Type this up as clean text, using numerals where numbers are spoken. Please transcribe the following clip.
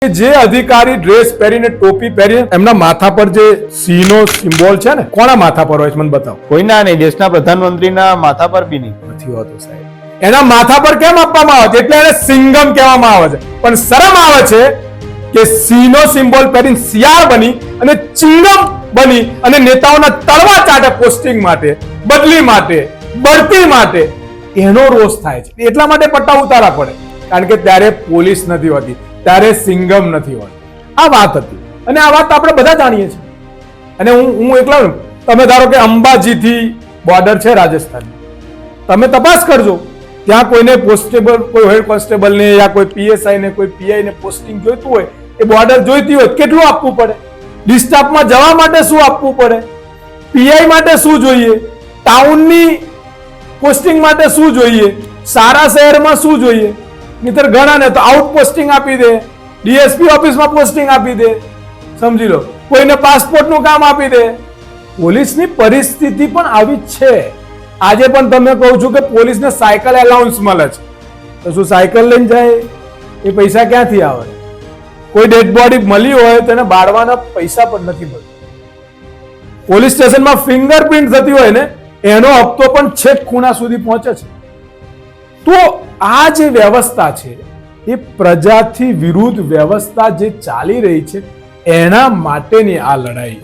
જે અધિકારી ડ્રેસ પહેરીને ટોપી પહેરી એમના માથા પર જે સિંહનો સિમ્બોલ છે ને, કોના માથા પર હોય છે મને બતાવો? કોઈના નહીં, દેશના પ્રધાનમંત્રીના માથા પર બી નહીં. નથી હોતો સાહેબ. એના માથા પર કેમ આપવામાં આવે છે? એટલે એને સિંઘમ કહેવામાં આવે છે. પણ શરમ આવે છે કે સિંહનો સિમ્બોલ પહેરીને શિયાળ બની અને ચિંગમ બની અને નેતાઓના તળવા ચાટે પોસ્ટિંગ માટે, બદલી માટે, બઢતી માટે એનો રોષ થાય છે. એટલા માટે પટ્ટા ઉતારવા પડે, કારણ કે ત્યારે પોલીસ નથી હોતી, ત્યારે સિંઘમ નથી હોતી. આ વાત હતી અને આ વાત આપણે બધા જાણીએ છીએ. અને હું એકલા, તમે ધારો કે અંબાજીથી બોર્ડર છે રાજસ્થાન, તમે તપાસ કરજો, ત્યાં કોઈને પોસ્ટેબલ, કોઈ હેડ કોન્સ્ટેબલ ને યા કોઈ પીએસઆઈ ને કોઈ પીઆઈ ને પોસ્ટિંગ જોઈતું હોય, એ બોર્ડર જોઈતી હોય કેટલું આપવું પડે? ડિસ્ટાફમાં જવા માટે શું આપવું પડે? પીઆઈ માટે શું જોઈએ? ટાઉનની પોસ્ટિંગ માટે શું જોઈએ? સારા શહેરમાં શું જોઈએ? નહીતર ઘણા ને તો આઉટ પોસ્ટિંગ આપી દે, ડીએસપી ઓફિસમાં પોસ્ટિંગ આપી દે, સમજી લો, કોઈને પાસપોર્ટનું કામ આપી દે. પોલીસની પરિસ્થિતિ પણ આવી જ છે. આજે પણ તમે કહું છું કે પોલીસને સાયકલ એલાઉન્સ મળે છે, તો શું સાયકલ લઈને જાય? એ પૈસા ક્યાંથી આવે? કોઈ ડેડ બોડી મળી હોય તો એને બાળવાના પૈસા પણ નથી મળતા. પોલીસ સ્ટેશનમાં ફિંગરપ્રિન્ટ થતી હોય ને, એનો હપ્તો પણ છેક ખૂણા સુધી પહોંચે છે. તો આ જે વ્યવસ્થા છે એ પ્રજાથી વિરુદ્ધ વ્યવસ્થા જે ચાલી રહી છે, એના માટેની આ લડાઈ.